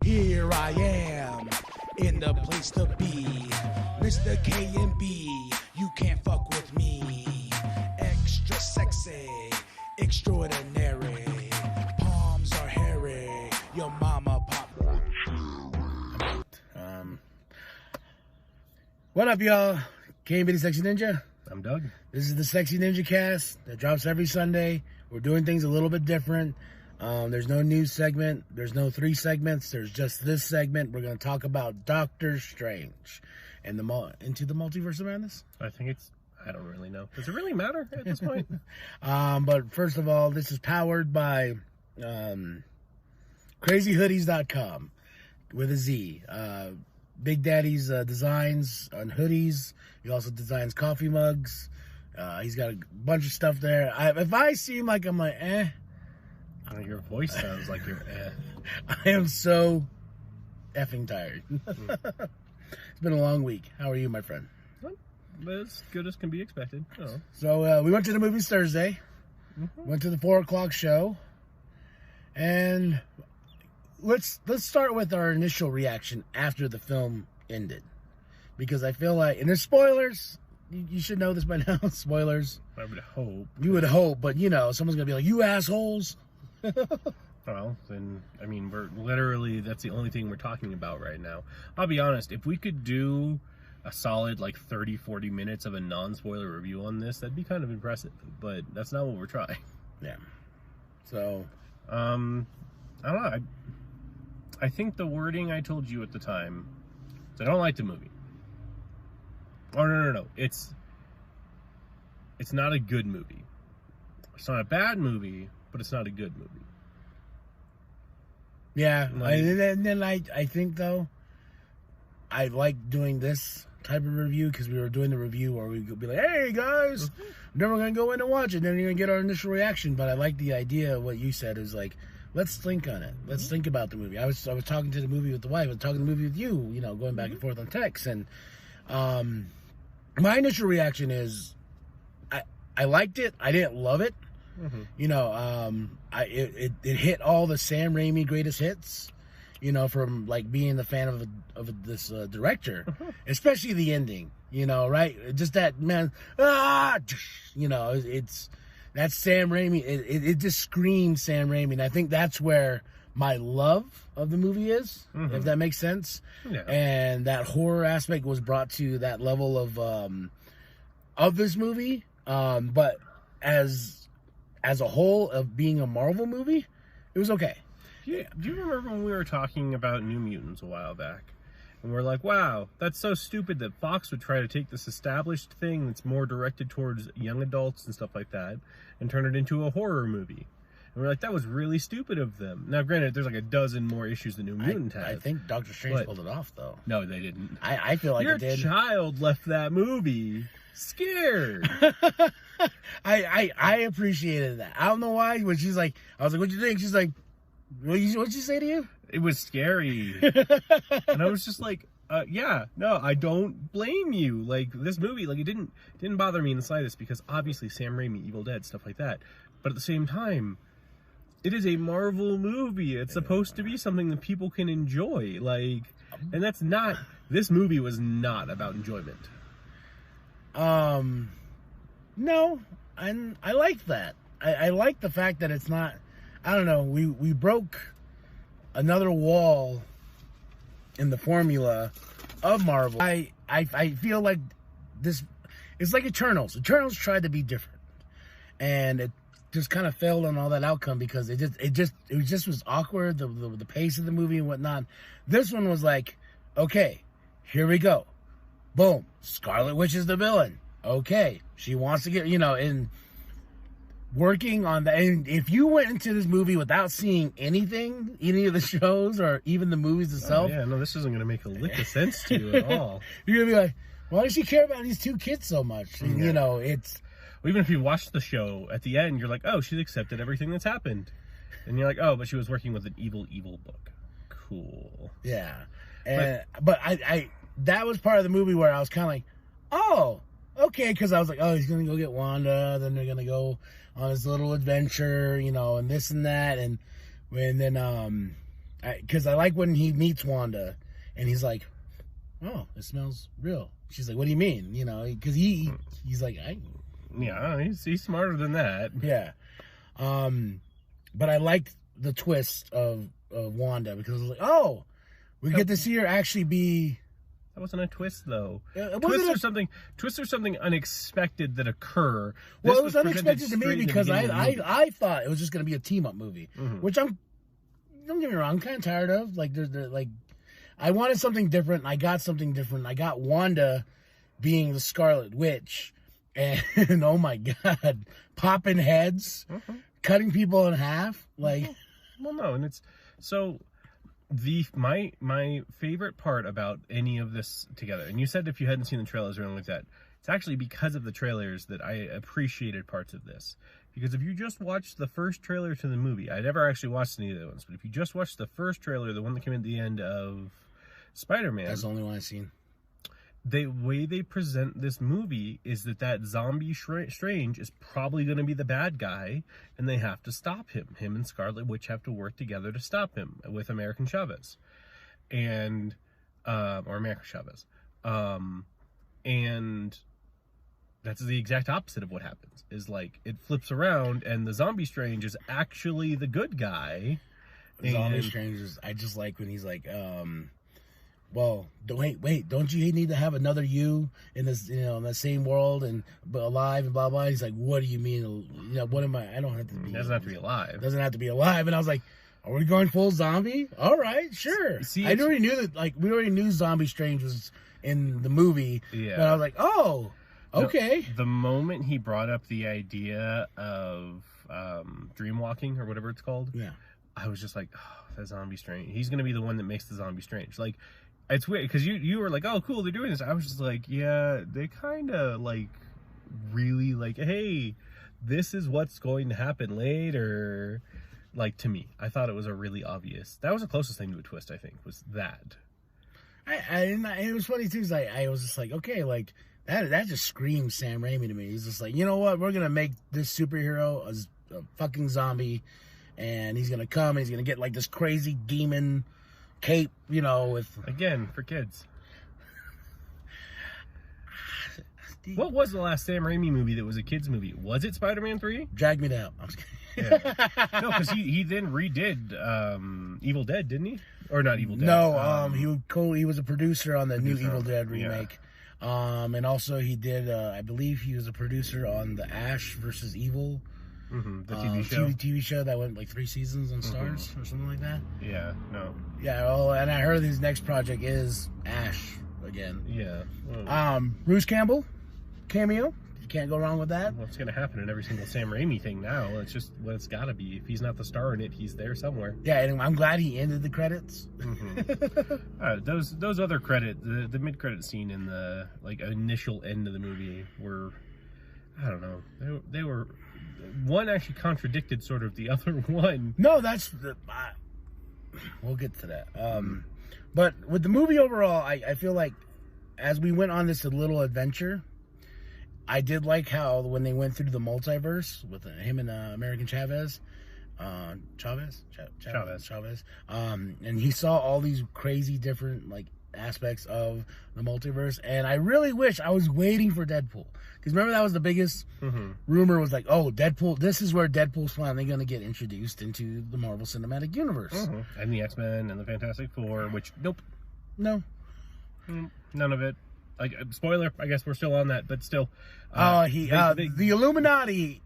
Here I am, in the place to be. Mr. K and B, you can't fuck with me. Extra sexy, extraordinary. Palms are hairy, your mama pop. What up, y'all? K&B the Sexy Ninja. I'm Doug. This is the Sexy Ninja Cast that drops every Sunday. We're doing things a little bit different. There's no news segment. There's no 3 segments. There's just this segment. We're going to talk about Doctor Strange and into the Multiverse of Madness. I don't really know. Does it really matter at this point? But first of all, this is powered by crazyhoodiez.com with a Z. Big Daddy's designs on hoodies. He also designs coffee mugs. He's got a bunch of stuff there. If I seem like I'm like, Your voice sounds like you're I am so effing tired. It's been a long week. How are you, my friend? As good as can be expected. Oh. So we went to the movies Thursday. Mm-hmm. Went to the 4 o'clock show. And let's start with our initial reaction after the film ended. Because I feel like, and there's spoilers. You should know this by now. Spoilers. I would hope. You would hope, but someone's going to be like, you assholes. Well, then, we're literally, that's the only thing we're talking about right now. I'll be honest, if we could do a solid, 30, 40 minutes of a non-spoiler review on this, that'd be kind of impressive. But that's not what we're trying. Yeah. So, I don't know. I think the wording I told you at the time is I don't like the movie. Oh, no. It's not a good movie. It's not a bad movie, but it's not a good movie. Yeah, and then I think, though, I like doing this type of review because we were doing the review where we could be like, hey, guys, then we're going to go in and watch it, then you're going to get our initial reaction. But I like the idea of what you said is like, let's think on it. Let's think about the movie. I was talking to the movie with the wife. I was talking to the movie with you, going back and forth on text. And my initial reaction is I liked it. I didn't love it. Mm-hmm. It hit all the Sam Raimi greatest hits, from being the fan of this director, especially the ending, right? Just that, man, it's that's Sam Raimi. It just screams Sam Raimi, and I think that's where my love of the movie is, if that makes sense. Yeah. And that horror aspect was brought to that level of this movie, but as a whole of being a Marvel movie, it was okay. Yeah. Do you remember when we were talking about New Mutants a while back? And we're like, wow, that's so stupid that Fox would try to take this established thing that's more directed towards young adults and stuff like that and turn it into a horror movie. And we're like, that was really stupid of them. Now, granted, there's a dozen more issues than New Mutant has. I think Doctor Strange pulled it off, though. No, they didn't. I feel like Your it did. child left that movie scared. I appreciated that. I don't know why. When she's like, I was like, "What you think?" She's like, "What'd she say to you?" It was scary, and I was just like, "Yeah, no, I don't blame you." This movie, it didn't bother me in the slightest because obviously Sam Raimi, Evil Dead, stuff like that. But at the same time, it is a Marvel movie. It's supposed to be something that people can enjoy. And that's not. This movie was not about enjoyment. No, and I like that. I like the fact that it's not, I don't know, we broke another wall in the formula of Marvel. I feel like this, it's like Eternals. Eternals tried to be different, and it just kind of failed on all that outcome because it just was awkward, the pace of the movie and whatnot. This one was like, okay, here we go. Boom. Scarlet Witch is the villain. Okay. She wants to get, and working on that. And if you went into this movie without seeing anything, any of the shows or even the movies itself. Oh, yeah, no, this isn't going to make a lick of sense to you at all. You're going to be like, why does she care about these 2 kids so much? And, it's. Well, even if you watch the show, at the end, you're like, oh, she's accepted everything that's happened. And you're like, oh, but she was working with an evil book. Cool. Yeah. But I that was part of the movie where I was kind of like, oh, okay, because I was like, oh, he's going to go get Wanda, then they're going to go on his little adventure, and this and that, and then because I like when he meets Wanda, and he's like, "Oh, it smells real." She's like, "What do you mean?" You know, because he's like, Yeah, he's smarter than that. Yeah. But I liked the twist of Wanda, because it was like, oh, we get to see her actually be. That wasn't a twist, though. Twists are something unexpected that occur. Well, it was unexpected to me because I thought it was just going to be a team up movie, which don't get me wrong, I'm kind of tired of. Like, I wanted something different. I got something different. I got Wanda being the Scarlet Witch, and oh my God, popping heads, cutting people in half, like. Well, no, and it's so. My favorite part about any of this together, and you said if you hadn't seen the trailers or anything like that, it's actually because of the trailers that I appreciated parts of this. Because if you just watched the first trailer to the movie, I never actually watched any of the other ones, but if you just watched the first trailer, the one that came at the end of Spider-Man, that's the only one I've seen. The way they present this movie is that zombie Strange is probably going to be the bad guy, and they have to stop him. Him and Scarlet Witch have to work together to stop him with American Chavez, or America Chavez, and that's the exact opposite of what happens. Is like it flips around, and the zombie Strange is actually the good guy. Zombie Strange is, I just like when he's like, well, wait, don't you need to have another you in this, in the same world and alive and blah, blah. He's like, what do you mean? What am I? I don't have to be. It doesn't have to be alive. Doesn't have to be alive. And I was like, are we going full zombie? All right, sure. See, I already knew that, like, we already knew Zombie Strange was in the movie. Yeah. But I was like, oh, okay. The moment he brought up the idea of dreamwalking or whatever it's called, yeah, I was just like, oh, that Zombie Strange. He's going to be the one that makes the Zombie Strange. Like, it's weird because you were like, oh, cool, they're doing this. I was just like, yeah, they kind of like really like, hey, this is what's going to happen later. Like, to me, I thought it was a really obvious. That was the closest thing to a twist, I think, was that. It was funny too, because I was just like, okay, like that just screams Sam Raimi to me. He's just like, you know what, we're gonna make this superhero a fucking zombie, and he's gonna come and he's gonna get like this crazy demon cape, with again for kids. What was the last Sam Raimi movie that was a kids movie? Was it Spider-Man 3? Drag Me Down. I'm just kidding. Yeah. No, because he then redid Evil Dead, didn't he? Or not Evil Dead? No, he was a producer on the new Evil Dead remake. Yeah. And also he did, I believe he was a producer on the Ash versus Evil. The TV show. TV show that went like 3 seasons on Stars or something like that. Yeah, no. Yeah, and I heard his next project is Ash again. Yeah. Bruce Campbell cameo. You can't go wrong with that. What's going to happen in every single Sam Raimi thing now? It's just what it's got to be. If he's not the star in it, he's there somewhere. Yeah, and I'm glad he ended the credits. Those other credits, the mid-credit scene in the like initial end of the movie were, I don't know, they were. One actually contradicted sort of the other one. No, we'll get to that. But with the movie overall, I feel like as we went on this little adventure, I did like how when they went through the multiverse with him and American Chavez, Chavez, and he saw all these crazy different like aspects of the multiverse, and I really wish I was waiting for Deadpool, because remember that was the biggest rumor, was like, oh, Deadpool, this is where Deadpool's finally going to get introduced into the Marvel Cinematic Universe, and the X-Men and the Fantastic Four, which no, none of it. Like, spoiler, I guess we're still on that, but still, the Illuminati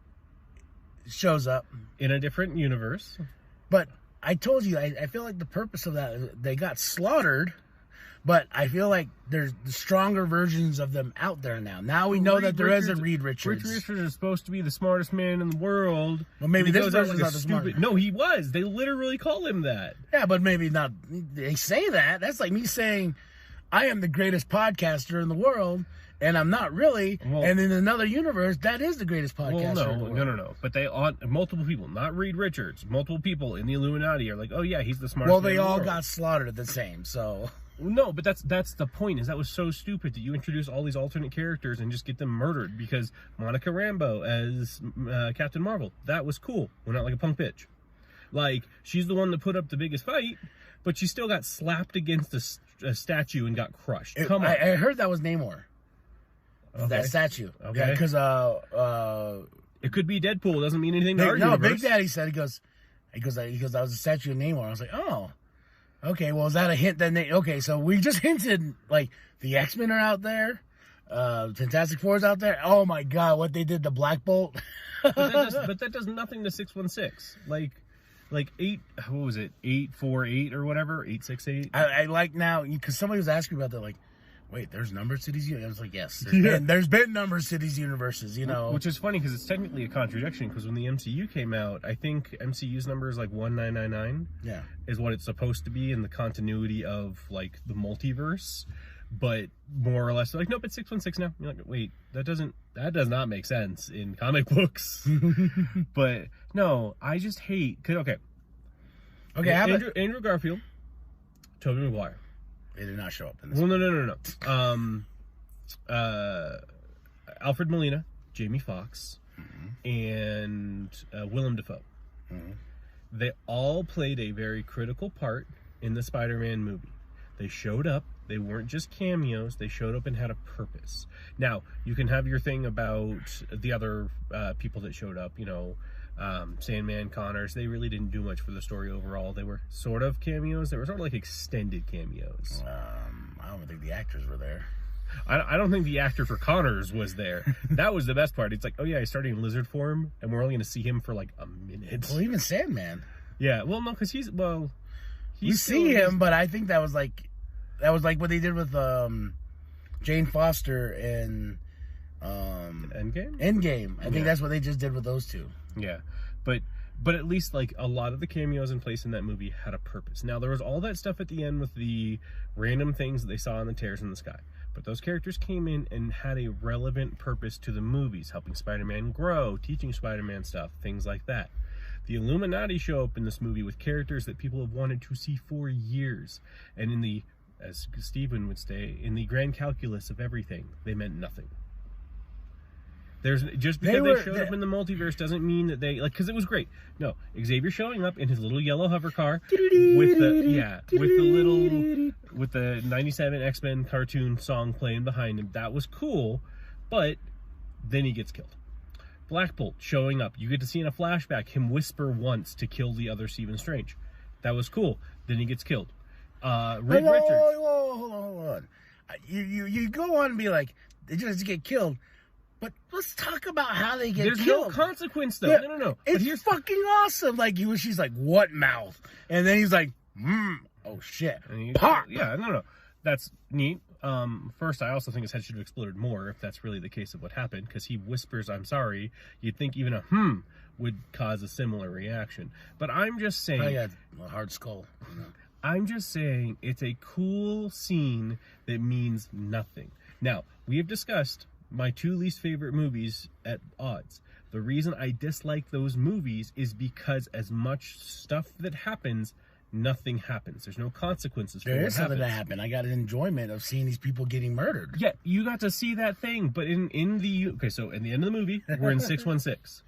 shows up in a different universe, but I told you, I feel like the purpose of that, they got slaughtered. But I feel like there's stronger versions of them out there now. Now we know that there is a Reed Richards. Reed Richards is supposed to be the smartest man in the world. Well, maybe this person's not the smartest. No, he was. They literally call him that. Yeah, but maybe not. They say that. That's like me saying, I am the greatest podcaster in the world, and I'm not really. Well, and in another universe, that is the greatest podcaster in the world. No. But they on multiple people, not Reed Richards. Multiple people in the Illuminati are like, oh yeah, he's the smartest man in the world. Well, they all got slaughtered the same, so... No, but that's the point, is that was so stupid that you introduce all these alternate characters and just get them murdered, because Monica Rambeau as Captain Marvel, that was cool. We're not like a punk bitch. Like, she's the one that put up the biggest fight, but she still got slapped against a statue and got crushed. Come on. I heard that was Namor. Okay. That statue. Okay. Yeah, because it could be Deadpool. It doesn't mean anything to our no, universe. Big Daddy said, he goes, that was a statue of Namor. I was like, oh, okay. Well, is that a hint? Okay, so we just hinted, like, the X-Men are out there. Fantastic Four's out there. Oh my God, what they did to Black Bolt. but that does nothing to 616. Like 848 or whatever, 868. I like now, because somebody was asking about that, like, wait, there's numbers to these universes? I was like, yes, there's been numbers to these universes, you know. Which is funny, because it's technically a contradiction, because when the MCU came out, I think MCU's number is like 1999. Yeah. Is what it's supposed to be in the continuity of, like, the multiverse. But more or less, like, nope, it's 616 now. You're like, wait, that does not make sense in comic books. But no, I just hate. Okay. Andrew Garfield, Tobey Maguire. They did not show up in this. Well, no. Alfred Molina, Jamie Foxx, and Willem Dafoe. Mm-hmm. They all played a very critical part in the Spider-Man movie. They showed up. They weren't just cameos. They showed up and had a purpose. Now, you can have your thing about the other people that showed up, you know, Sandman, Connors. They really didn't do much for the story overall. They were sort of cameos. They were sort of like extended cameos. I don't think the actors were there. I don't think the actor for Connors was there. That was the best part. It's like, oh yeah, he's starting in lizard form, and we're only going to see him for like a minute. Well, even Sandman. Yeah, well, no, because you see him, but I think that was like what they did with Jane Foster in Endgame. I think that's what they just did with those two. Yeah, but at least, like, a lot of the cameos in place in that movie had a purpose. Now, there was all that stuff at the end with the random things that they saw in the tears in the sky, but those characters came in and had a relevant purpose to the movies, helping Spider-Man grow, teaching Spider-Man stuff, things like that. The Illuminati show up in this movie with characters that people have wanted to see for years, and in the, as Stephen would say, in the grand calculus of everything, they meant nothing. Just because they showed up in the multiverse doesn't mean that they, like, because it was great. No, Xavier showing up in his little yellow hover car with the 97 X-Men cartoon song playing behind him. That was cool, but then he gets killed. Black Bolt showing up. You get to see in a flashback him whisper once to kill the other Stephen Strange. That was cool. Then he gets killed. Reed Richards. Hold on. You go on and be like, they just get killed. But let's talk about how they get killed. There's no consequence, though. Yeah, No. It's fucking awesome. Like, she's like, what mouth? And then he's like, oh shit. Pop! Yeah, no. That's neat. First, I also think his head should have exploded more, if that's really the case of what happened, because he whispers, I'm sorry. You'd think even a would cause a similar reaction. But I'm just saying... I got a hard skull. You know? I'm just saying it's a cool scene that means nothing. Now, we have discussed my two least favorite movies at odds. The reason I dislike those movies is because as much stuff that happens, nothing happens. There's no consequences for what happens. There is something that happened. I got an enjoyment of seeing these people getting murdered. Yeah, you got to see that thing. But so in the end of the movie, we're in 616.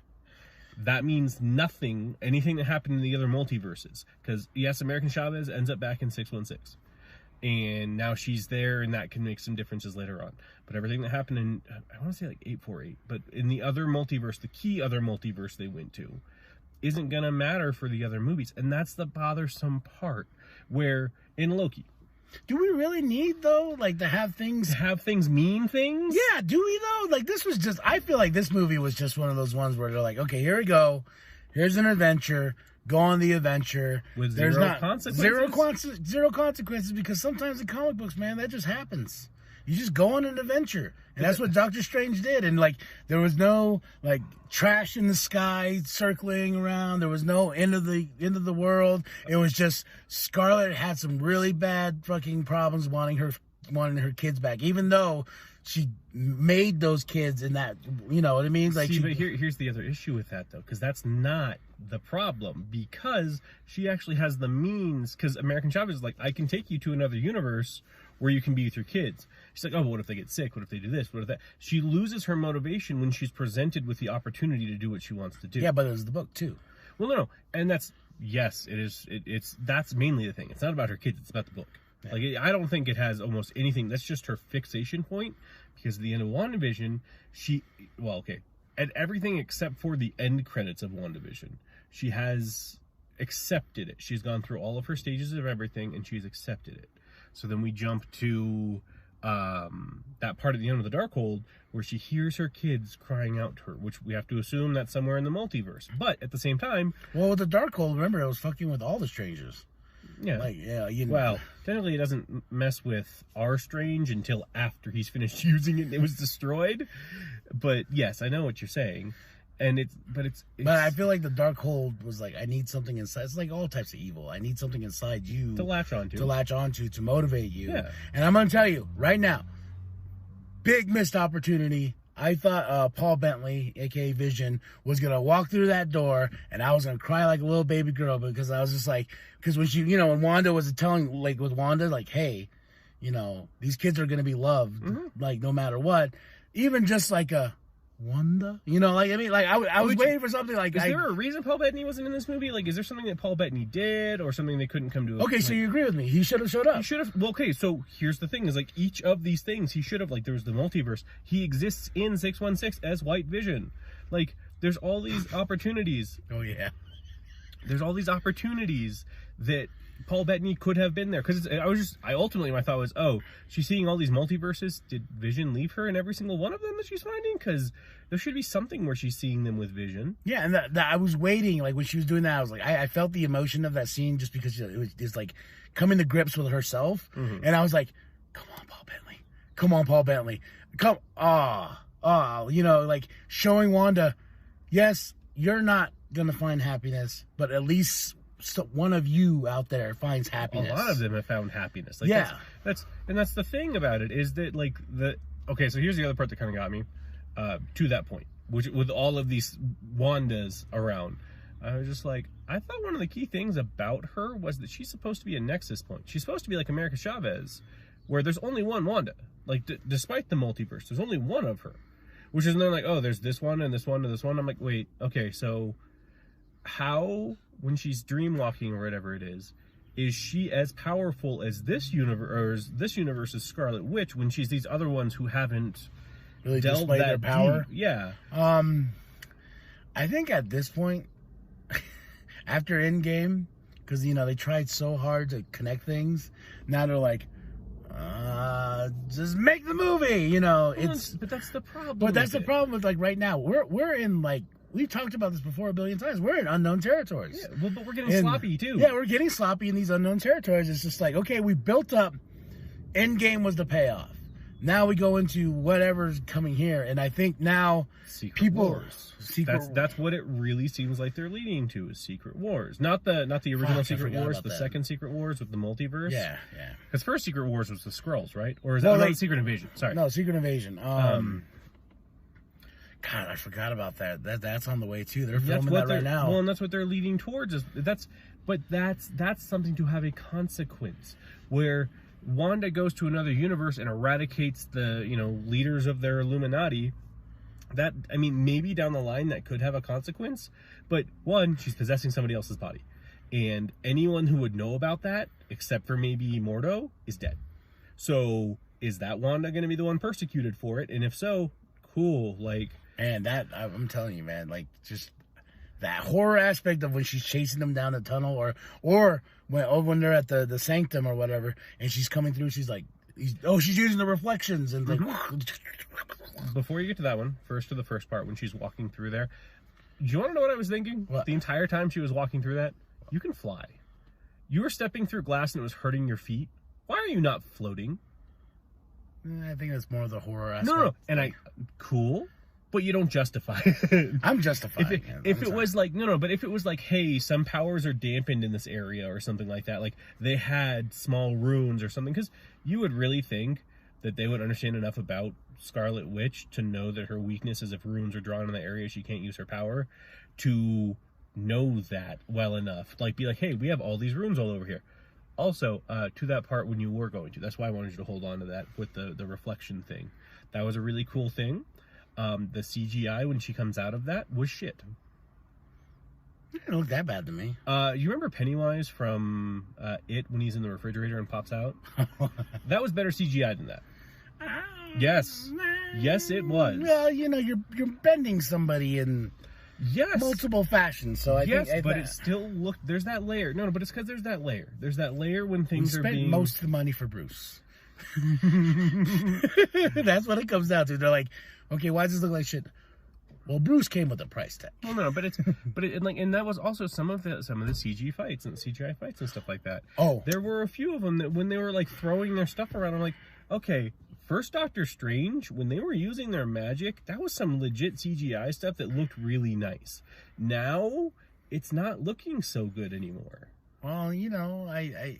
That means nothing, anything that happened in the other multiverses. Because, yes, American Chavez ends up back in 616. And now she's there, and that can make some differences later on. But everything that happened in, I want to say like 848, but in the other multiverse, the key other multiverse they went to, isn't going to matter for the other movies. And that's the bothersome part, where in Loki... Do we really need, though, like, to have things mean things? Yeah, do we, though? Like, this was just... I feel like this movie was just one of those ones where they're like, okay, here we go. Here's an adventure. Go on the adventure. With consequences? Zero consequences, because sometimes in comic books, man, that just happens. You just go on an adventure. And that's what Doctor Strange did. And, like, there was no, like, trash in the sky circling around. There was no end of the world. It was just Scarlet had some really bad fucking problems wanting her kids back, even though she made those kids in that, you know what I mean? Like, but here's the other issue with that, though, because that's not the problem, because she actually has the means, because American Chavez is like, I can take you to another universe where you can be with your kids. She's like, oh, but what if they get sick? What if they do this? What if that? She loses her motivation when she's presented with the opportunity to do what she wants to do. Yeah, but it was the book, too. Well, no, and that's yes, it is. That's mainly the thing. It's not about her kids. It's about the book. Yeah. Like, I don't think it has almost anything. That's just her fixation point. Because at the end of WandaVision, at everything except for the end credits of WandaVision, she has accepted it. She's gone through all of her stages of everything, and she's accepted it. So then we jump to that part at the end of the Darkhold where she hears her kids crying out to her, which we have to assume that's somewhere in the multiverse. But at the same time, well, with the Darkhold, remember, it was fucking with all the strangers. Yeah. Like, yeah, you know. Well, technically it doesn't mess with our Strange until after he's finished using it and it was destroyed. But yes, I know what you're saying. And but I feel like the Darkhold was like, I need something inside. It's like all types of evil. I need something inside you to latch onto, to motivate you. Yeah. And I'm gonna tell you right now, big missed opportunity. I thought Paul Bentley, aka Vision, was gonna walk through that door, and I was gonna cry like a little baby girl because I was just like, because when she, when Wanda was telling, like with Wanda, like, hey, these kids are gonna be loved, like no matter what, even just like a Wanda, I was waiting for something like. Is there a reason Paul Bettany wasn't in this movie? Like, is there something that Paul Bettany did, or something they couldn't come to? Okay, so you agree with me? He should have showed up. He should have. Well, okay, so here's the thing: is like each of these things he should have. Like, there was the multiverse. He exists in 616 as White Vision. Like, there's all these opportunities. Oh yeah. There's all these opportunities that Paul Bettany could have been there, because ultimately my thought was, oh, she's seeing all these multiverses. Did Vision leave her in every single one of them that she's finding? Because there should be something where she's seeing them with Vision. Yeah, and that I was waiting, like when she was doing that, I was like, I felt the emotion of that scene just because it was just like coming to grips with herself, and I was like, come on, Paul Bentley, like showing Wanda, yes, you're not gonna find happiness, but at least one of you out there finds happiness. A lot of them have found happiness. Like, yeah, that's the thing about it, is that like okay, so here's the other part that kind of got me to that point, which with all of these Wandas around, I was just like, I thought one of the key things about her was that she's supposed to be a nexus point. She's supposed to be like America Chavez, where there's only one Wanda. Like, despite the multiverse, there's only one of her. Which is then like, oh, there's this one and this one and this one. I'm like, wait, okay, so how, when she's dreamwalking or whatever it is she as powerful as this universe, or this universe's Scarlet Witch, when she's these other ones who haven't really displayed their power? Deep? Yeah. I think at this point, after Endgame, because they tried so hard to connect things, now they're like, just make the movie, But that's the problem. But that's the problem with, like, right now. We're in, like, we've talked about this before a billion times. We're in unknown territories. Yeah, well, but we're getting sloppy too. Yeah, we're getting sloppy in these unknown territories. It's just like, okay, we built up. Endgame was the payoff. Now we go into whatever's coming here, and I think now Secret Wars. That's what it really seems like they're leading to, is Secret Wars. Not the original Secret Wars, the second Secret Wars with the multiverse. Yeah. Because first Secret Wars was the Skrulls, right? Or is that Secret Invasion? Sorry. No, Secret Invasion. God, I forgot about that. That's on the way too. They're filming that right now. Well, and that's what they're leading towards. That's something to have a consequence, where Wanda goes to another universe and eradicates the leaders of their Illuminati. That, I mean, maybe down the line that could have a consequence, but one, she's possessing somebody else's body, and anyone who would know about that, except for maybe Mordo, is dead. So is that Wanda going to be the one persecuted for it? And if so, cool. Like, and that, I'm telling you, man, like, just that horror aspect of when she's chasing them down the tunnel, or when they're at the sanctum or whatever, and she's coming through, she's like, she's using the reflections, and like. Before you get to that one, first to the first part, when she's walking through there, do you want to know what I was thinking? What? The entire time she was walking through that, you can fly. You were stepping through glass and it was hurting your feet. Why are you not floating? I think that's more of the horror aspect. No. And cool, but you don't justify it. I'm justifying if it was like, but if it was like, hey, some powers are dampened in this area or something like that, like they had small runes or something, because you would really think that they would understand enough about Scarlet Witch to know that her weakness is if runes are drawn in the area she can't use her power, to know that well enough. Like, be like, hey, we have all these runes all over here. Also, to that part when you were going to, that's why I wanted you to hold on to that with the reflection thing. That was a really cool thing. The CGI when she comes out of that was shit. It didn't look that bad to me. You remember Pennywise from It when he's in the refrigerator and pops out? That was better CGI than that. Yes. Yes, it was. Well, you know, you're bending somebody in multiple fashions, so I think... but it still looked... There's that layer. No, but it's because there's that layer. There's that layer when things are being... We spent most of the money for Bruce. That's what it comes down to. They're like, okay, why does this look like shit? Well, Bruce came with a price tag. Well, no, but it's and that was also some of the CG fights and CGI fights and stuff like that. Oh, there were a few of them that when they were like throwing their stuff around, I'm like, okay, first Doctor Strange, when they were using their magic, that was some legit CGI stuff that looked really nice. Now it's not looking so good anymore. Well, you know,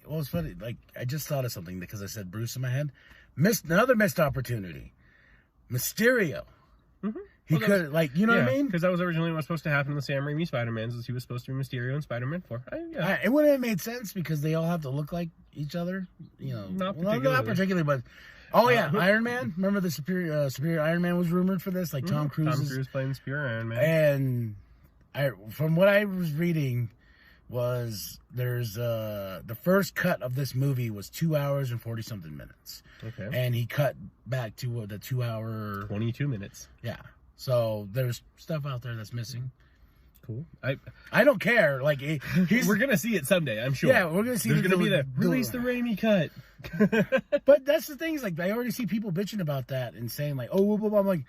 well, it's funny. Like, I just thought of something because I said Bruce in my head. Another missed opportunity. Mysterio. Mm-hmm. He could, like, you know what I mean? Because that was originally what was supposed to happen in the Sam Raimi Spider-Mans, is he was supposed to be Mysterio and Spider-Man 4. It wouldn't have made sense because they all have to look like each other. You know, not particularly, but... Oh, yeah, Iron Man. Remember the Superior Iron Man was rumored for this? Like, Tom Cruise. Tom Cruise playing Superior Iron Man. And from what I was reading... there's the first cut of this movie was 2 hours and 40 something minutes. Okay. And he cut back to the 2 hour 22 minutes. Yeah. So there's stuff out there that's missing. Cool. I don't care. Like we're gonna see it someday, I'm sure. Yeah, we're gonna see. There's gonna be release the Raimi cut. But that's the thing is like I already see people bitching about that and saying like, oh, blah, blah, blah. I'm like,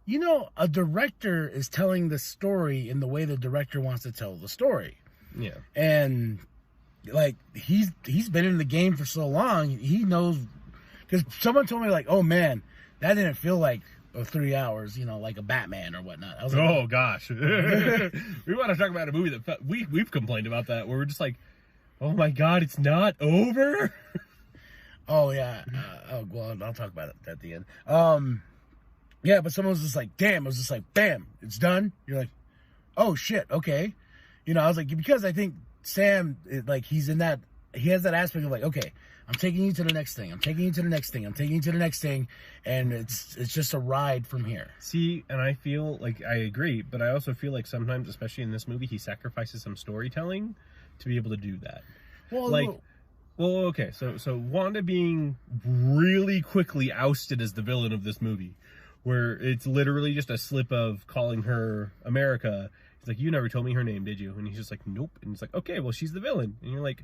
you know, a director is telling the story in the way the director wants to tell the story. Yeah. And like he's been in the game for so long, he knows. Because someone told me like, oh man, that didn't feel like 3 hours, you know, like a Batman or whatnot. I was like, oh gosh, we want to talk about a movie that we've complained about that where we're just like, oh my god, it's not over. Oh yeah. Well, I'll talk about it at the end. Yeah, but someone was just like, damn. It was just like, bam, it's done. You're like, oh shit, okay. You know, I was like, because I think Sam, like, he has that aspect of like, okay, I'm taking you to the next thing. I'm taking you to the next thing. I'm taking you to the next thing. And it's just a ride from here. See, and I feel like I agree, but I also feel like sometimes, especially in this movie, he sacrifices some storytelling to be able to do that. Well, okay, so Wanda being really quickly ousted as the villain of this movie, where it's literally just a slip of calling her America. He's like, you never told me her name, did you? And he's just like, nope. And it's like, okay, well, she's the villain. And you're like,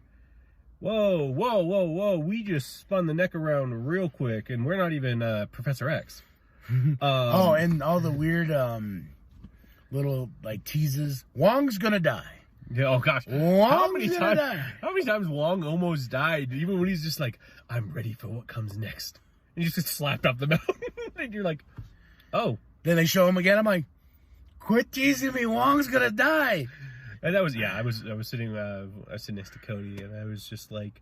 whoa, we just spun the neck around real quick, and we're not even Professor X. And all the weird little, like, teases. Wong's gonna die. Yeah, oh gosh. How many times Wong almost died, even when he's just like, I'm ready for what comes next. And he just gets slapped off the mountain. And you're like, oh. Then they show him again, I'm like, quit teasing me, Wong's gonna die. And that was, I was sitting next to Cody, and I was just like,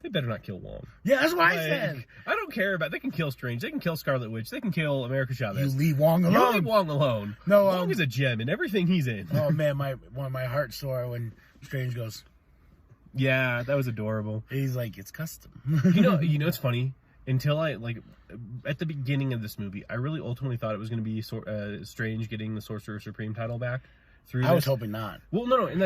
they better not kill Wong. Yeah, that's what I said. I don't care they can kill Strange, they can kill Scarlet Witch, they can kill America Chavez. You leave Wong alone. You leave Wong alone. No, Wong is a gem in everything he's in. Oh man, my heart sore when Strange goes. Yeah, that was adorable. He's like, it's custom. you know, it's funny. Until at the beginning of this movie, I really ultimately thought it was going to be Strange getting the Sorcerer Supreme title back. I was hoping not. Well, no, and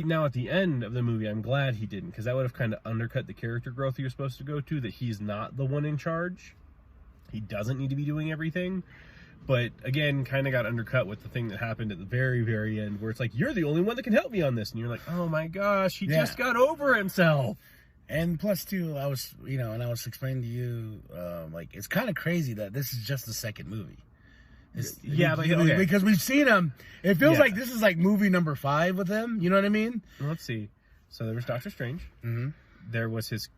now at the end of the movie, I'm glad he didn't, because that would have kind of undercut the character growth you're supposed to go to, that he's not the one in charge. He doesn't need to be doing everything. But again, kind of got undercut with the thing that happened at the very, very end, where it's like, you're the only one that can help me on this. And you're like, oh my gosh, he just got over himself. And plus, too, I was explaining to you, like, it's kind of crazy that this is just the second movie. Because we've seen him. It feels like this is like movie number 5 with him. You know what I mean? Well, let's see. So there was Doctor Strange. Mm-hmm. There was his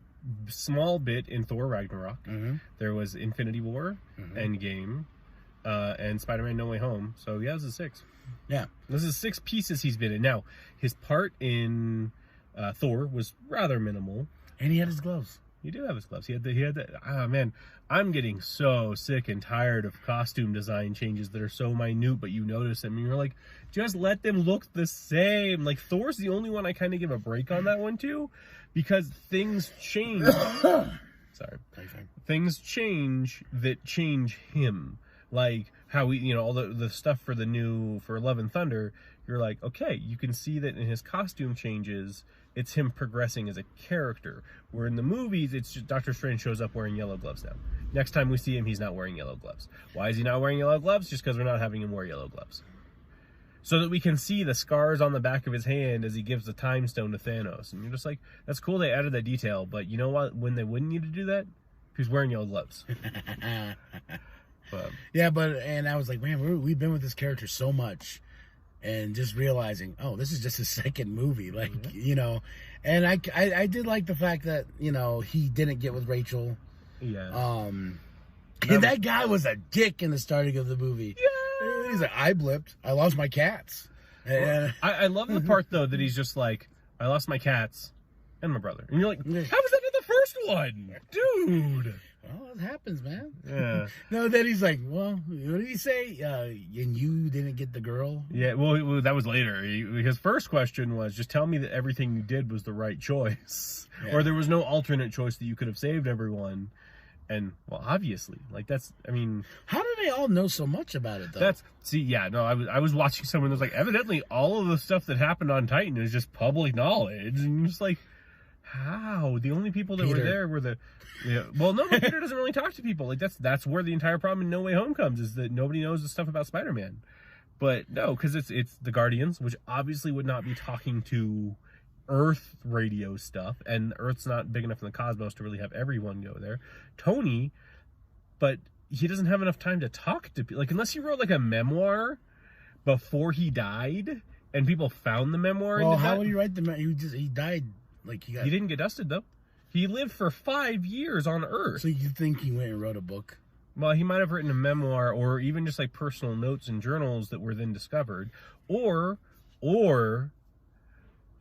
small bit in Thor Ragnarok. Mm-hmm. There was Infinity War, Endgame, and Spider-Man No Way Home. So yeah, this is 6. Yeah, this is 6 pieces he's been in. Now his part in Thor was rather minimal, and he had his gloves. He did have his gloves. He had that. Ah, man, I'm getting so sick and tired of costume design changes that are so minute, but you notice them and you're like, just let them look the same. Like, Thor's the only one I kind of give a break on that one too, because things change. Sorry. Things change that change him. Like how all the stuff for Love and Thunder you're like, okay, you can see that in his costume changes, it's him progressing as a character. Where in the movies, it's just Doctor Strange shows up wearing yellow gloves now. Next time we see him, he's not wearing yellow gloves. Why is he not wearing yellow gloves? Just because we're not having him wear yellow gloves. So that we can see the scars on the back of his hand as he gives the time stone to Thanos. And you're just like, that's cool they added that detail, but you know what? When they wouldn't need to do that? He's wearing yellow gloves. And I was like, man, we've been with this character so much. And just realizing, oh, this is just his second movie. Like, you know. And I did like the fact that, you know, he didn't get with Rachel. Yeah. And that guy was a dick in the starting of the movie. Yeah. He's like, I blipped. I lost my cats. Well, I love the part, though, that he's just like, I lost my cats and my brother. And you're like, how was that in the first one? Dude. Well, it happens, man. Yeah. No, then he's like, well, what did he say? And you didn't get the girl? Yeah, well, that was later. His first question was, just tell me that everything you did was the right choice. Yeah. Or there was no alternate choice that you could have saved everyone. And, well, obviously, like, that's, I mean... How do they all know so much about it, though? I was watching someone that was like, evidently, all of the stuff that happened on Titan is just public knowledge. And you're just like, how? The only people that were there were the... Yeah, well, no, but Peter doesn't really talk to people. Like, that's where the entire problem in No Way Home comes, is that nobody knows the stuff about Spider-Man. But, no, because it's the Guardians, which obviously would not be talking to Earth radio stuff, and Earth's not big enough in the cosmos to really have everyone go there. Tony, but he doesn't have enough time to talk to people. Like, unless he wrote like a memoir before he died and people found the memoir. Well, how would he write the memoir? He died. Like, he didn't get dusted, though. He lived for 5 years on Earth. So you think he went and wrote a book? Well, he might have written a memoir, or even just like personal notes and journals that were then discovered, or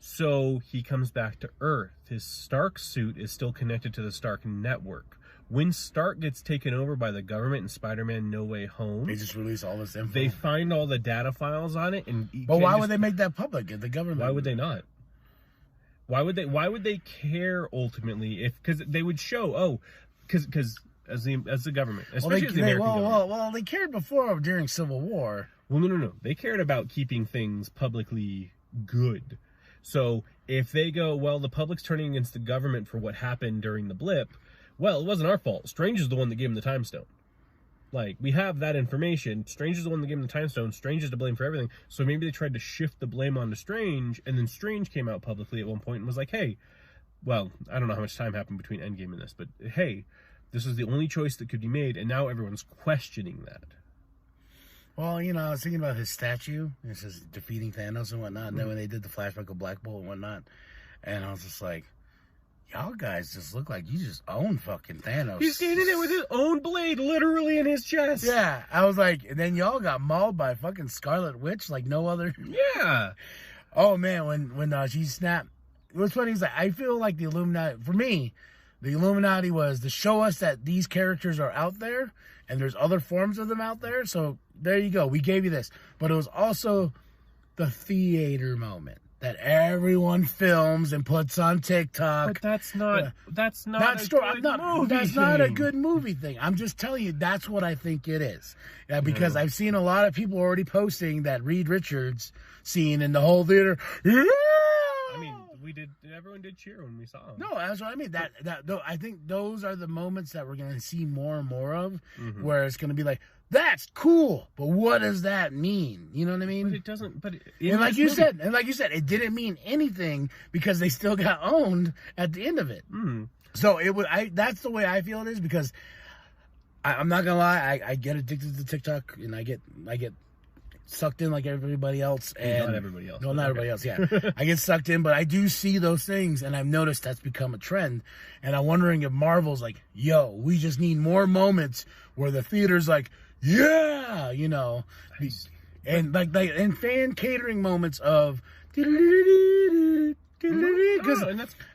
so he comes back to Earth. His Stark suit is still connected to the Stark network. When Stark gets taken over by the government in Spider-Man No Way Home, they just release all this info. They find all the data files on it, but why would they make that public? The government. Why would they not? Why would they care ultimately? Because they would show, because as the government, especially as the American government. Well, they cared before during Civil War. Well, no. They cared about keeping things publicly good. So if they go, well, the public's turning against the government for what happened during the blip, well, it wasn't our fault. Strange is the one that gave him the time stone. Like, we have that information. Strange is the one that gave him the time stone. Strange is to blame for everything. So maybe they tried to shift the blame onto Strange, and then Strange came out publicly at one point and was like, hey, well, I don't know how much time happened between Endgame and this, but hey, this is the only choice that could be made, and now everyone's questioning that. Well, you know, I was thinking about his statue. It says defeating Thanos and whatnot. And then when they did the flashback of Black Bolt and whatnot, and I was just like, y'all guys just look like you just own fucking Thanos. He's standing there with his own blade literally in his chest. Yeah, I was like, and then y'all got mauled by fucking Scarlet Witch like no other. Yeah. Oh man, when she snapped, it was funny. He's like, I feel like the Illuminati, for me, the Illuminati was to show us that these characters are out there and there's other forms of them out there. So there you go. We gave you this. But it was also the theater moment that everyone films and puts on TikTok. But that's not a good movie thing. I'm just telling you, that's what I think it is. Yeah, because I've seen a lot of people already posting that Reed Richards scene in the whole theater. Yeah! I mean, everyone did cheer when we saw him. No, that's what I mean. I think those are the moments that we're going to see more and more of, where it's going to be like, that's cool, but what does that mean? You know what I mean? But it doesn't. And like you said, it didn't mean anything because they still got owned at the end of it. Mm. So it would. That's the way I feel it is, because I'm not gonna lie. I get addicted to TikTok, and I get sucked in like everybody else. And not everybody else. No, not everybody else. Yeah, I get sucked in, but I do see those things, and I've noticed that's become a trend. And I'm wondering if Marvel's like, yo, we just need more moments where the theater's like, yeah, you know, and and fan catering moments of, because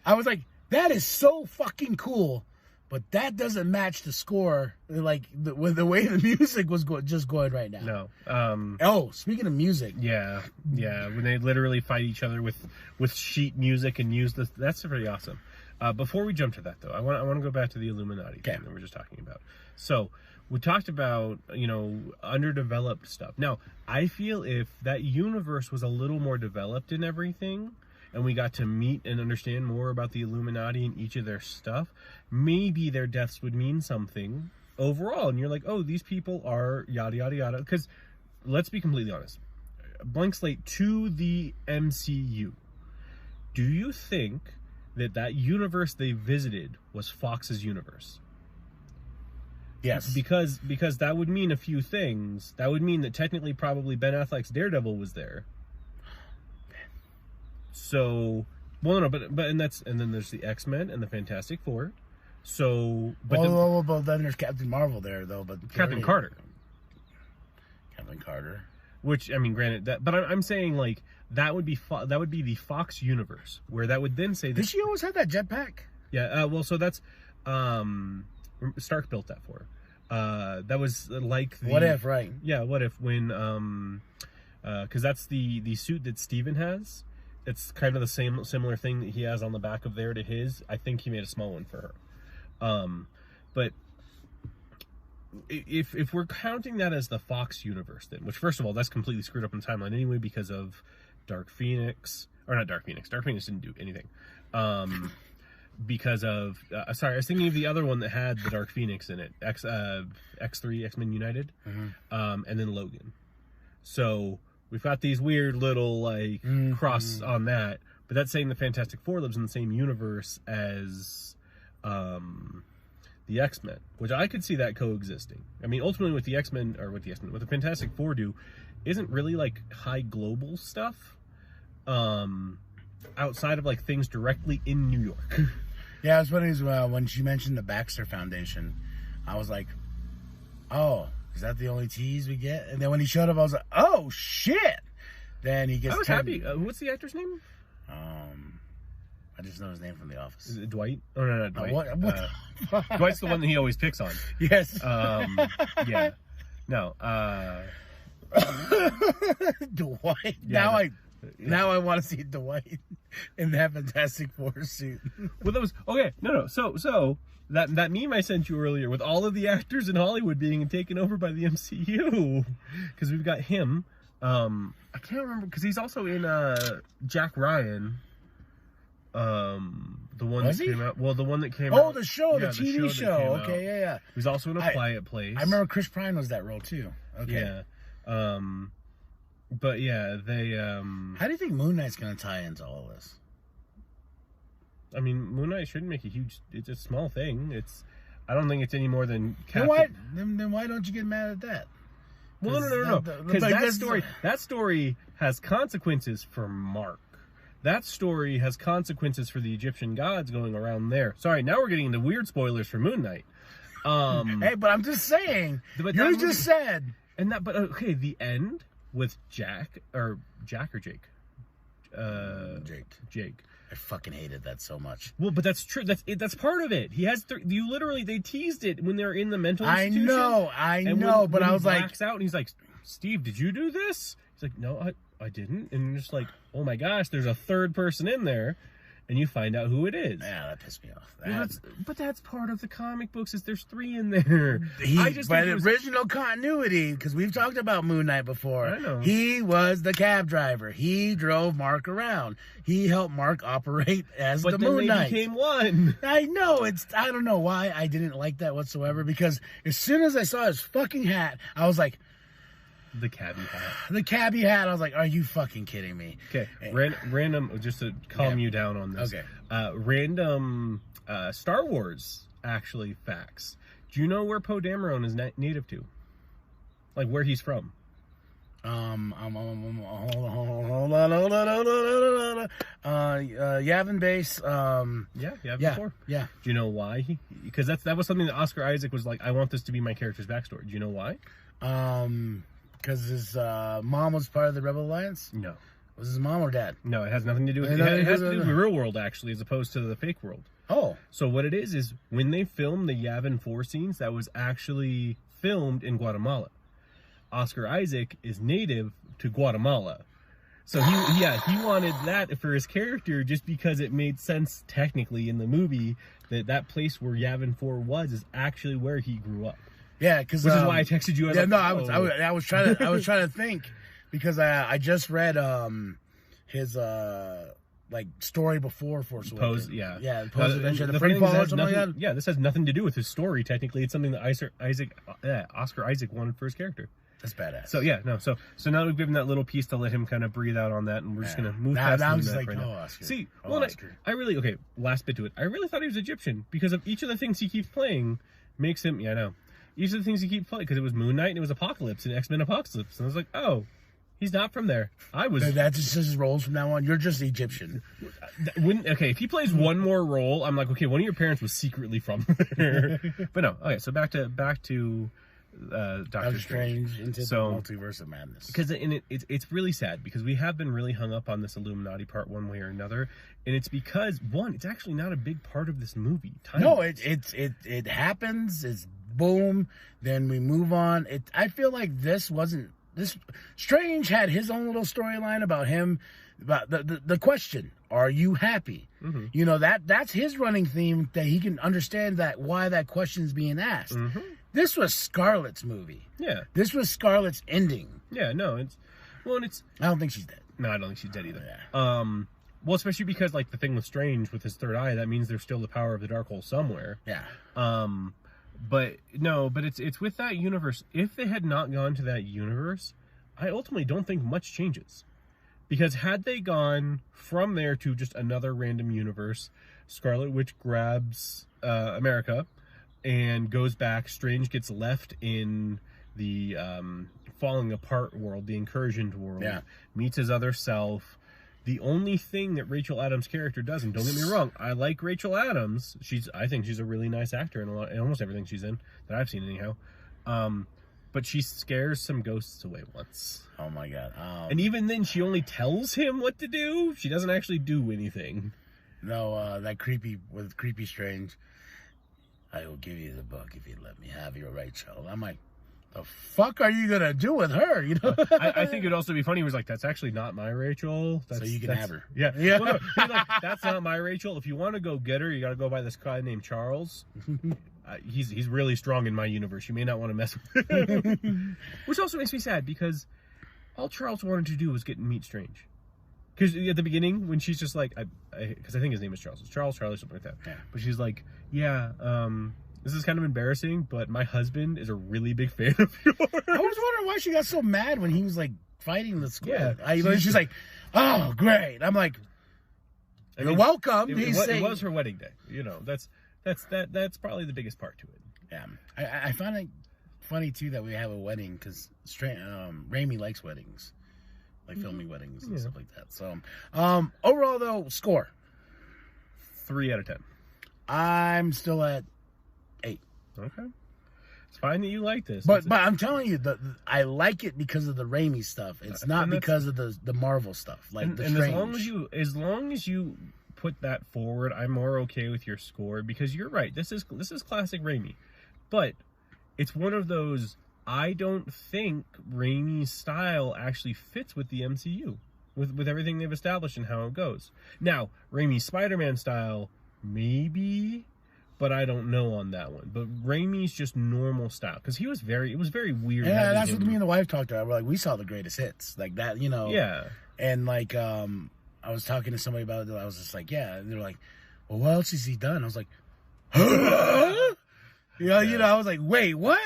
I was like, that is so fucking cool, but that doesn't match the score, like with the way the music was just going right now. No. Speaking of music, yeah, when they literally fight each other with sheet music and use this, that's pretty awesome. Before we jump to that, though, I want to go back to the Illuminati thing that we were just talking about. So we talked about, underdeveloped stuff. Now, I feel if that universe was a little more developed in everything, and we got to meet and understand more about the Illuminati and each of their stuff, maybe their deaths would mean something overall. And you're like, oh, these people are yada, yada, yada. Because let's be completely honest. Blank slate to the MCU. Do you think that universe they visited was Fox's universe? Yes. Because that would mean a few things. That would mean that technically probably Ben Affleck's Daredevil was there. So, well, no, but and then there's the X-Men and the Fantastic Four. So, but then there's Captain Marvel there though. But Captain Carter. Which, I mean, granted that, but I'm saying like that would be the Fox universe, where that would then say that, did she always have that jetpack? Yeah. Well, so that's Stark built that for her. That was like What If, right? Yeah. What If when because that's the suit that Steven has. It's kind of the similar thing that he has on the back of there to his. I think he made a small one for her. But if we're counting that as the Fox universe, then, which first of all, that's completely screwed up in the timeline anyway because of Dark Phoenix, or not Dark Phoenix. Dark Phoenix didn't do anything. Because of sorry, I was thinking of the other one that had the Dark Phoenix in it, X3, X-Men United, and then Logan. So we've got these weird little like cross on that, but that's saying the Fantastic Four lives in the same universe as the X-Men, which I could see that coexisting. I mean, ultimately, what the Fantastic Four do isn't really like high global stuff, outside of like things directly in New York. Yeah, it was funny when she mentioned the Baxter Foundation. I was like, oh, is that the only tease we get? And then when he showed up, I was like, oh shit! Then he gets. I was happy. What's the actor's name? I just know his name from The Office. Is it Dwight? Oh no, not Dwight. What? Dwight's the one that he always picks on. Yes. Yeah. No. Dwight. Yeah, Now I want to see Dwight in that Fantastic Four suit. Well, that was okay. No. So that meme I sent you earlier with all of the actors in Hollywood being taken over by the MCU, because we've got him. I can't remember because he's also in Jack Ryan. The one that came out. Well, the one that came out. Oh, the show, the TV show. Okay, yeah. He's also in A Quiet Place. I remember Chris Pine was that role too. Okay. Yeah. But yeah, they. How do you think Moon Knight's gonna tie into all this? I mean, Moon Knight shouldn't make a huge. It's a small thing. I don't think it's any more than. Then why don't you get mad at that? Well, no. Because that story has consequences for Mark. That story has consequences for the Egyptian gods going around there. Sorry, now we're getting into weird spoilers for Moon Knight. Hey, but I'm just saying. You just said. But okay, the end with Jake. Jake. I fucking hated that so much. Well, but that's true. That's part of it. He has they teased it when they're in the mental institution. I know, but I was like, blacks out and he's like, Steve, did you do this? He's like, no, I didn't. And you're just like, oh my gosh, there's a third person in there, and you find out who it is. Yeah, that pissed me off. But that's part of the comic books. Is there's 3 in there. By the original continuity, because we've talked about Moon Knight before. I know. He was the cab driver. He drove Mark around. He helped Mark operate as the Moon Knight. But then they became one. I know. I don't know why I didn't like that whatsoever, because as soon as I saw his fucking hat, I was like, the cabbie hat. The cabbie hat. I was like, are you fucking kidding me? Okay. Random, just to calm you down on this. Okay. Random Star Wars, actually, facts. Do you know where Poe Dameron is native to? Like, where he's from? Hold on. Yavin Base. Yavin 4. Yeah. Do you know why? Because that was something that Oscar Isaac was like, I want this to be my character's backstory. Do you know why? Because his mom was part of the Rebel Alliance? No. Was his mom or dad? No, it has nothing to do with it. Has to do with the real world, actually, as opposed to the fake world. Oh. So what it is when they filmed the Yavin 4 scenes, that was actually filmed in Guatemala. Oscar Isaac is native to Guatemala. So he wanted that for his character just because it made sense technically in the movie that place where Yavin 4 is actually where he grew up. Yeah, because which is why I texted you. I was trying to think because I just read his like story before Force Awakens. Poe's Adventure, the prequel or something like that. Yeah, this has nothing to do with his story. Technically, it's something that Oscar Isaac wanted for his character. That's badass. So yeah, no. So now we've given that little piece to let him kind of breathe out on that, and we're just gonna move past now him I'm just like, right now. Oscar. See, Oscar. I really last bit to it. I really thought he was Egyptian because of each of the things he keeps playing makes him. Yeah, I know. Each of the things he keeps playing because it was Moon Knight and it was Apocalypse and X-Men Apocalypse, and I was like, oh, he's not from there. I was. That's just his roles from now on. You're just Egyptian. If he plays one more role, I'm like, okay, one of your parents was secretly from there. But no, okay. So back to. Doctor Strange into the Multiverse of Madness. Because it's really sad because we have been really hung up on this Illuminati part one way or another, and it's because it's actually not a big part of this movie. It happens. It's boom. Then we move on. I feel like this Strange had his own little storyline about him, about the question: are you happy? Mm-hmm. You know that's his running theme that he can understand why that question's being asked. Mm-hmm. This was Scarlett's movie. Yeah. This was Scarlett's ending. Yeah, no, I don't think she's dead. No, I don't think she's dead either. Yeah. Well, especially because like the thing with Strange with his third eye, that means there's still the power of the dark hole somewhere. Yeah. But it's with that universe. If they had not gone to that universe, I ultimately don't think much changes. Because had they gone from there to just another random universe, Scarlet Witch grabs America and goes back. Strange gets left in the falling apart world, the incursion world. Yeah. Meets his other self. The only thing that Rachel Adams' character does, and don't get me wrong, I like Rachel Adams. I think she's a really nice actor in almost everything she's in that I've seen anyhow. But she scares some ghosts away once. Oh my god! And even then, she only tells him what to do. She doesn't actually do anything. No, that creepy Strange. I will give you the book if you let me have your Rachel. I'm like, the fuck are you gonna do with her? You know, I think it'd also be funny. He was like, that's actually not my Rachel. So you can have her. Yeah. Well, no, he's like, that's not my Rachel. If you want to go get her, you got to go by this guy named Charles. He's really strong in my universe. You may not want to mess with him. Which also makes me sad because all Charles wanted to do was get and meet Strange. Because at the beginning, when she's just like, because I think his name is Charles. It's Charlie, something like that. Yeah. But she's like, yeah, this is kind of embarrassing, but my husband is a really big fan of yours. I was wondering why she got so mad when he was like fighting the squid. Yeah. She's like, oh, great. I'm like, you're welcome. It was her wedding day. You know, that's probably the biggest part to it. Yeah. I find it funny, too, that we have a wedding because Raimi likes weddings. Like filming weddings and stuff like that. So, overall though, score 3 out of 10. I'm still at 8. Okay, it's fine that you like this, but I'm telling you, I like it because of the Raimi stuff. It's not because of the Marvel stuff. Like the Strange. as long as you put that forward, I'm more okay with your score because you're right. This is classic Raimi, but it's one of those. I don't think Raimi's style actually fits with the MCU, with everything they've established and how it goes. Now, Raimi's Spider-Man style, maybe, but I don't know on that one. But Raimi's just normal style, because it was very weird. Yeah, that's what me and the wife talked about. We're like, we saw the greatest hits, like that, you know. Yeah. And like, I was talking to somebody about it. I was just like, yeah. And they're like, well, what else has he done? I was like, huh? You know, I was like, wait, what?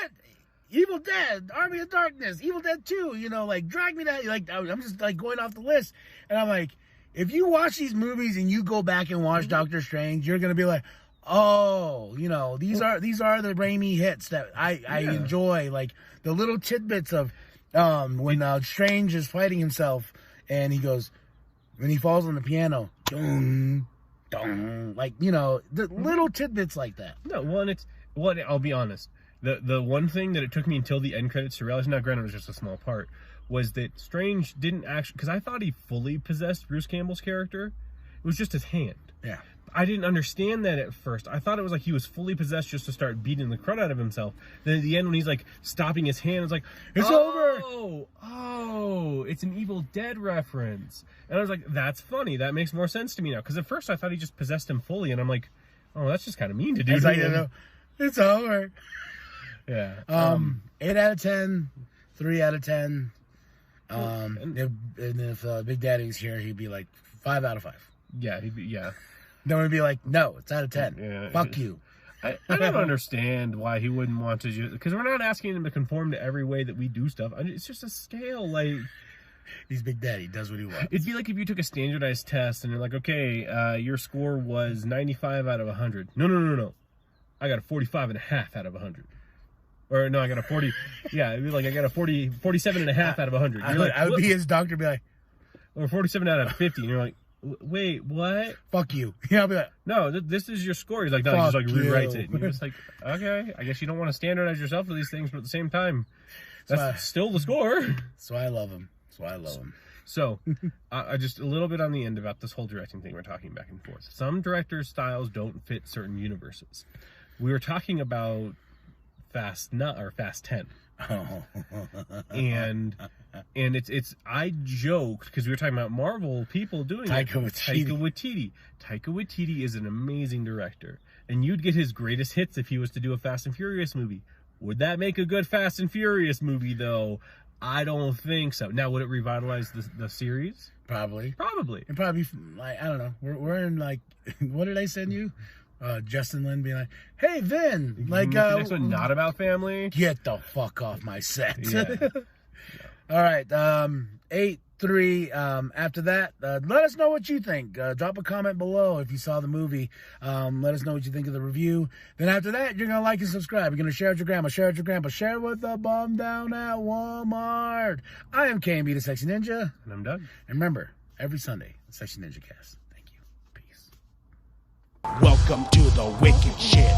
Evil Dead, Army of Darkness, Evil Dead 2, you know, like, drag me down. Like, I'm just, like, going off the list. And I'm like, if you watch these movies and you go back and watch Doctor Strange, you're going to be like, oh, you know, these are the Raimi hits that I enjoy. Like, the little tidbits of when Strange is fighting himself and he goes, when he falls on the piano, dong, dong, like, you know, the little tidbits like that. No, well, I'll be honest. The one thing that it took me until the end credits to realize, now granted it was just a small part, was that Strange didn't actually, because I thought he fully possessed Bruce Campbell's character, was just his hand. Yeah. I didn't understand that at first. I thought it was like he was fully possessed just to start beating the crud out of himself. Then at the end when he's like stopping his hand, it's like, it's over. Oh, it's an Evil Dead reference. And I was like, that's funny. That makes more sense to me now. Because at first I thought he just possessed him fully, and I'm like, oh, that's just kind of mean to do. It's like, it's over. Yeah. 8 out of 10, 3 out of 10. If Big Daddy's here, he'd be like 5 out of 5. Yeah, yeah. Then we'd be like, no, it's out of 10. Yeah, Fuck you. I don't understand why he wouldn't want to just... Because we're not asking him to conform to every way that we do stuff. It's just a scale, like... He's Big Daddy. Does what he wants. It'd be like if you took a standardized test and you're like, okay, your score was 95 out of 100. No. I got a 45 and a half out of 100. Or no, I got a 40... Yeah, it'd be like I got a 47 and a half out of 100. I would be his doctor, be like... Or 47 out of 50, and you're like, wait, what? Fuck you. Yeah, I'll be like, no, this is your score. He's like, no, he just like rewrites it. And you're just like, okay, I guess you don't want to standardize yourself for these things, but at the same time, that's still the score. So I love him. So, just a little bit on the end about this whole directing thing we're talking back and forth. Some directors' styles don't fit certain universes. We were talking about Fast 10. Oh. and it's I joked because we were talking about Marvel people doing Taika Waititi. Taika Waititi is an amazing director, and you'd get his greatest hits if he was to do a Fast and Furious movie. Would that make a good Fast and Furious movie though? I don't think so. Now, would it revitalize the series? Probably. It'd probably be like, I don't know. We're in like, what did they send you? Justin Lin being like, hey Vin, like the next one not about family. Get the fuck off my set. Yeah. All right, 8-3. After that, let us know what you think. Drop a comment below if you saw the movie. Let us know what you think of the review. Then after that, you're gonna like and subscribe. You're gonna share with your grandma, share it with the bum down at Walmart. I am KMB, the Sexy Ninja, And I'm Doug. and remember, every Sunday, Sexy Ninja Cast. Thank you. Peace. Welcome to the wicked shit.